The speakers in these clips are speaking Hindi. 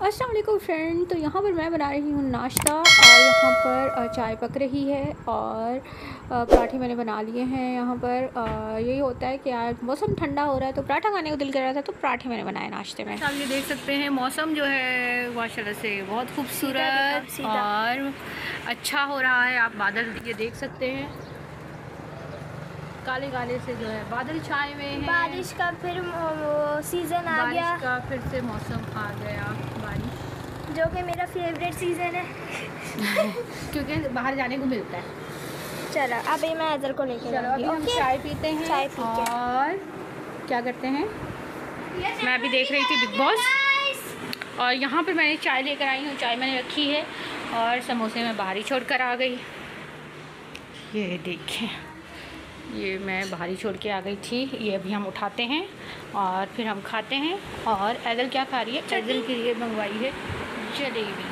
अस्सलाम वालेकुम फ्रेंड। तो यहाँ पर मैं बना रही हूँ नाश्ता और यहाँ पर चाय पक रही है और पराठे मैंने बना लिए हैं। यहाँ पर यही होता है कि आज मौसम ठंडा हो रहा है तो पराठा खाने को दिल कर रहा था तो पराठे मैंने बनाए नाश्ते में। सामने देख सकते हैं मौसम जो है माशाल्लाह से बहुत खूबसूरत और अच्छा हो रहा है। आप बादल ये देख सकते हैं, काले काले से जो है बादल छाए हुए हैं। बारिश का फिर सीज़न आ गया, बारिश का फिर से मौसम आ गया, बारिश जो कि मेरा फेवरेट सीज़न है क्योंकि बाहर जाने को मिलता है। चलो अभी मैं अदर को लेके चलो अभी हम चाय पीते हैं। चाय पी के और क्या करते हैं, मैं अभी देख रही थी बिग बॉस और यहाँ पर मैंने चाय लेकर आई हूँ। चाय मैंने रखी है और समोसे मैं बाहर ही छोड़ कर आ गई। ये देखें, ये मैं बाहर ही छोड़ के आ गई थी। ये अभी हम उठाते हैं और फिर हम खाते हैं। और ऐदल क्या खा रही है? ऐदल के लिए मंगवाई है जलेबी।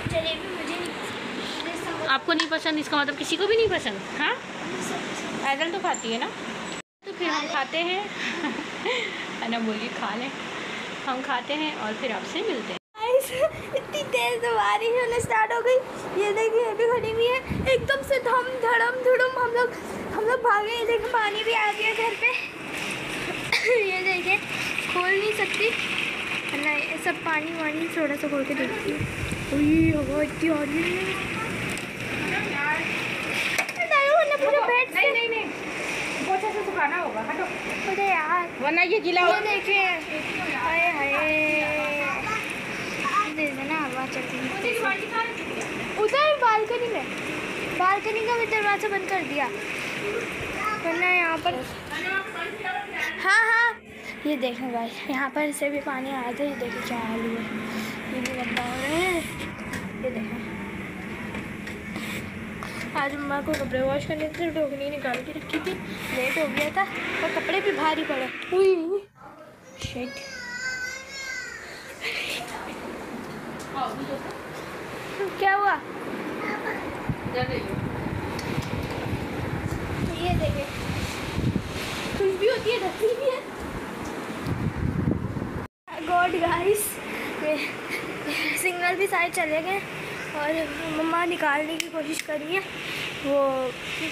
जलेबी मुझे नहीं, आपको नहीं पसंद, इसका मतलब किसी को भी नहीं पसंद? हाँ, ऐदल तो खाती है ना। तो फिर हम खाते हैं ना, बोलिए खा लें। हम खाते हैं और फिर आपसे मिलते हैं। इतनी तेज बारिश होने स्टार्ट हो गई। ये देखिए अभी खड़ी हुई है, एकदम से धम धड़म धुड़म हम लोग भागे। ये देखिए पानी भी आ गया घर पे ये देखिए खोल नहीं सकती ना, ये सब पानी वानी थोड़ा सा खोल के देखती हूँ। हवा इतनी आ रही है, पूरा बेड से नहीं पोछे से सुखाना होगा। हटो, अरे यार वरना ये गीला ये देखिए, हाय हाय ना हवा चल रही है उधर बालकनी का भी दरवाज़ा बंद कर दिया वरना यहाँ पर। हाँ ये देखें भाई, यहाँ पर से भी पानी आया था। ये देखें क्या हाल है, ये भी गंदा हो रहे हैं। ये देखें, आज मम्मा को कपड़े वॉश करने थे, ढोकनी निकाल के रखी थी, लेट हो गया था और कपड़े भी भारी पड़े। शिट, क्या हुआ? ये देखे कुछ भी होती है, ढकती भी है। गॉड गाइस, सिग्नल भी सारे चले गए और मम्मा निकालने की कोशिश कर रही है। वो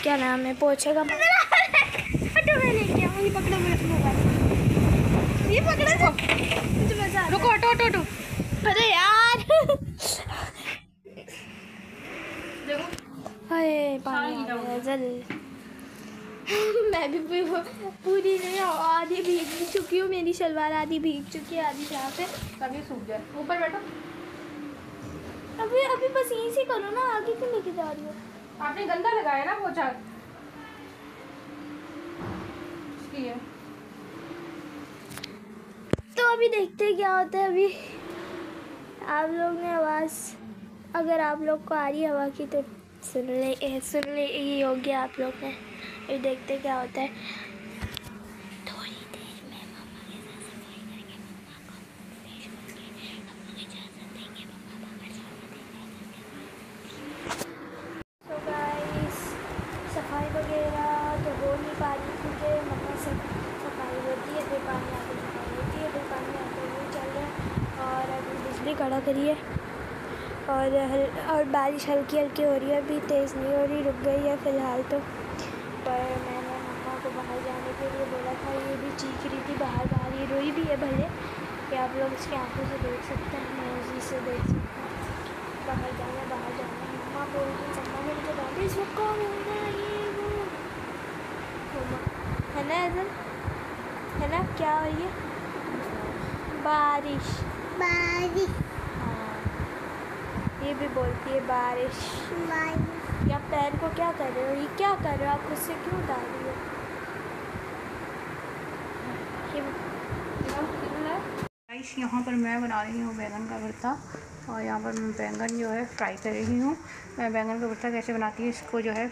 क्या नाम है, पोछे का हटो, मैं लेके आऊँ। ये पकड़ो मेरा मोबाइल, ये पकड़ो तो मुझे मजा आ रहा है। रुको, हटो। अरे यार हाय पानी आ गया जल मैं भी पूरी नहीं, आधी भीग चुकी हूँ। मेरी शलवार आधी भीग चुकी है, आधी यहाँ पे। तभी सूख जाए। ऊपर बैठो। अभी बस यहीं से करो ना, आगे क्यों लेके जा रही हो? आपने गंदा लगाया ना पोछा इसकी है। तो अभी देखते हैं क्या होता है। अभी आप लोग ने आवाज़, अगर आप लोग को आ रही है हवा की तो सुन ले ही होगी आप लोग ने। ये देखते क्या होता है। थोड़ी देर में मम्मा के साथ सफाई करके मम्मा को फ्रेश करके हम लोग इजाज़त देंगे। मम्मा बाहर जाने देंगे। तो गाइस, सफाई वगैरह तो हो नहीं पा रही क्योंकि मम्मा से सफाई होती है, फिर पानी आके सफाई होती है, फिर पानी आके वो चल रहा है। और अभी बिजली कड़ा करी है और बारिश हल्की हल्की हो रही है, अभी तेज़ नहीं हो रही, रुक गई है फ़िलहाल तो। पर मैंने मम्मा को बाहर जाने के लिए बोला था, ये भी चीख रही थी बाहर, ये रोई भी है भले, कि आप लोग इसकी आंखों से देख सकते हैं, नोज़ी से देख सकते हैं। बाहर जाना मम्मा बोल रही, मम्मा मेरे को बारिश कौन होगा, ये वो मम्मा है ना, इधर है ना, क्या हो रही है? बारिश ये भी बोलती है बारिश। या पैर को क्या कर रहे हो, ये क्या कर रहे हो आप, उससे क्यों डाल रही हो? यहाँ पर मैं बना रही हूँ बैंगन का भरता और यहाँ पर मैं बैंगन जो है फ्राई कर रही हूँ। मैं बैंगन का भरता कैसे बनाती हूँ, इसको जो है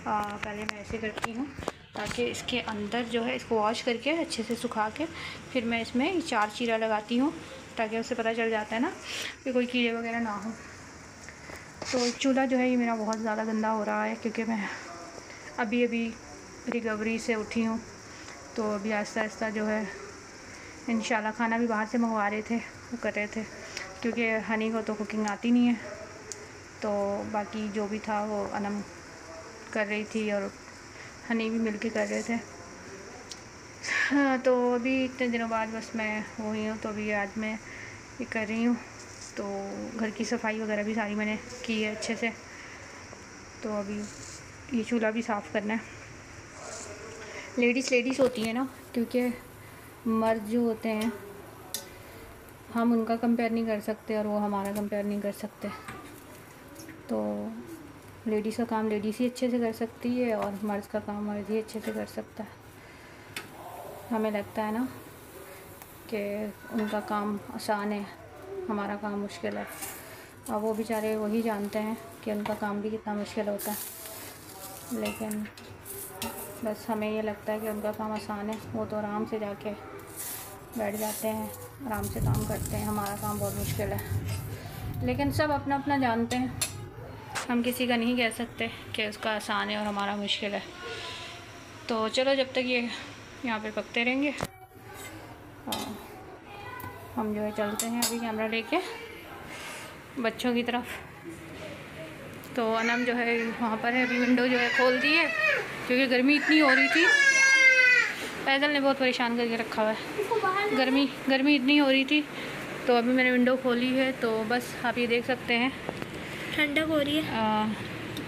पहले मैं ऐसे करती हूँ ताकि इसके अंदर जो है इसको वॉश करके अच्छे से सुखा के फिर मैं इसमें 4 चीरा लगाती हूँ ताकि उससे पता चल जाता है ना कि कोई कीड़े वगैरह ना हो। तो चूल्हा जो है ये मेरा बहुत ज़्यादा गंदा हो रहा है क्योंकि मैं अभी रिकवरी से उठी हूँ। तो अभी आहिस्ता आहिस्ता जो है इंशाल्लाह, खाना भी बाहर से मंगवा रहे थे, वो कर रहे थे क्योंकि हनी को तो कुकिंग आती नहीं है, तो बाकी जो भी था वो अनम कर रही थी और हनी भी मिलके कर रहे थे। हाँ, तो अभी इतने दिनों बाद बस मैं हुई हूँ, तो अभी आज मैं ये कर रही हूँ। तो घर की सफाई वगैरह भी सारी मैंने की है अच्छे से। तो अभी ये चूल्हा भी साफ़ करना है। लेडीज़ होती है ना, क्योंकि मर्द जो होते हैं हम उनका कंपेयर नहीं कर सकते और वो हमारा कंपेयर नहीं कर सकते। तो लेडीज़ का काम लेडीज़ ही अच्छे से कर सकती है और मर्द का काम मर्द ही अच्छे से कर सकता है। हमें लगता है ना कि उनका काम आसान है, हमारा काम मुश्किल है। और वो बेचारे वही जानते हैं कि उनका काम भी कितना मुश्किल होता है। लेकिन बस हमें ये लगता है कि उनका काम आसान है, वो तो आराम से जाके बैठ जाते हैं, आराम से काम करते हैं। हमारा काम बहुत मुश्किल है। लेकिन सब अपना अपना जानते हैं, हम किसी का नहीं कह सकते कि उसका आसान है और हमारा मुश्किल है। तो चलो, जब तक ये यहाँ पे पकते रहेंगे हम जो है चलते हैं अभी कैमरा लेके बच्चों की तरफ। तो अनम जो है वहाँ पर है, अभी विंडो जो है खोल दी है क्योंकि गर्मी इतनी हो रही थी। पैदल ने बहुत परेशान करके रखा हुआ है, गर्मी इतनी हो रही थी। तो अभी मैंने विंडो खोली है, तो बस आप ये देख सकते हैं ठंडक हो रही है।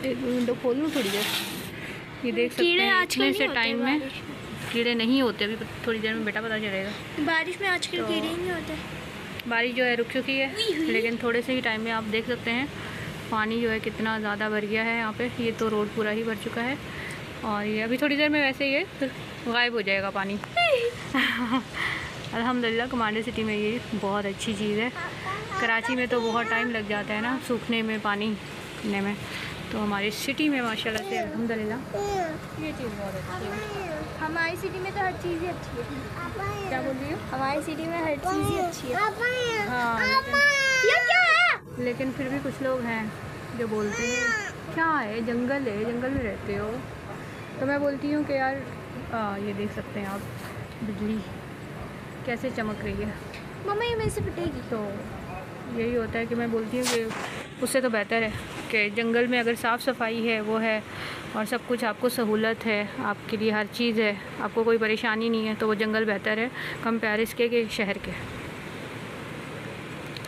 विंडो खोल लूँ थोड़ी देर, ये देख सकते हैं इतने से टाइम में कीड़े नहीं होते। अभी थोड़ी देर में बेटा पता चलेगा। बारिश में आजकल तो कीड़े नहीं होते। बारिश जो है रुक चुकी है, लेकिन थोड़े से ही टाइम में आप देख सकते हैं पानी जो है कितना ज़्यादा भर गया है यहाँ पे। ये तो रोड पूरा ही भर चुका है और ये अभी थोड़ी देर में वैसे ही फिर गायब हो जाएगा पानी। अल्हम्दुलिल्लाह कमांडर सिटी में ये बहुत अच्छी चीज़ है। कराची में तो बहुत टाइम लग जाता है ना सूखने में, पानी पीने में। तो हमारी सिटी में माशाल्लाह से अल्हम्दुलिल्लाह ये चीज़ बहुत अच्छी है। हमारी सिटी में तो हर चीज़ ही अच्छी है। क्या बोल रही हो? हमारी सिटी में हर चीज़ ही अच्छी है। हाँ, ये क्या है? लेकिन फिर भी कुछ लोग हैं जो बोलते हैं क्या है, जंगल है, जंगल में रहते हो। तो मैं बोलती हूँ कि यार ये देख सकते हैं आप बिजली कैसे चमक रही है। मम्मा ये मेरे से फटेगी। तो यही होता है कि मैं बोलती हूँ कि उससे तो बेहतर है कि जंगल में अगर साफ़ सफाई है वो है और सब कुछ आपको सहूलत है, आपके लिए हर चीज़ है, आपको कोई परेशानी नहीं है, तो वो जंगल बेहतर है कंपेयर इसके के शहर के।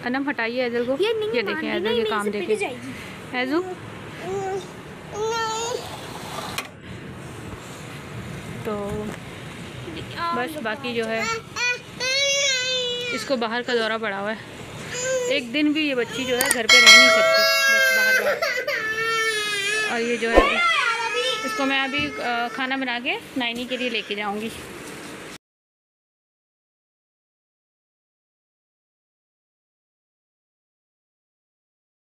अनम हटाइए ऐज़ल को। ये देखें ऐज़ल के काम देखें। ऐज़ू तो बस बाकी जो है इसको बाहर का दौरा पड़ा हुआ है। एक दिन भी ये बच्ची जो है घर पे रह नहीं सकती, बस बाहर। और ये जो है इसको मैं अभी खाना बना के नाइनी के लिए लेके जाऊंगी।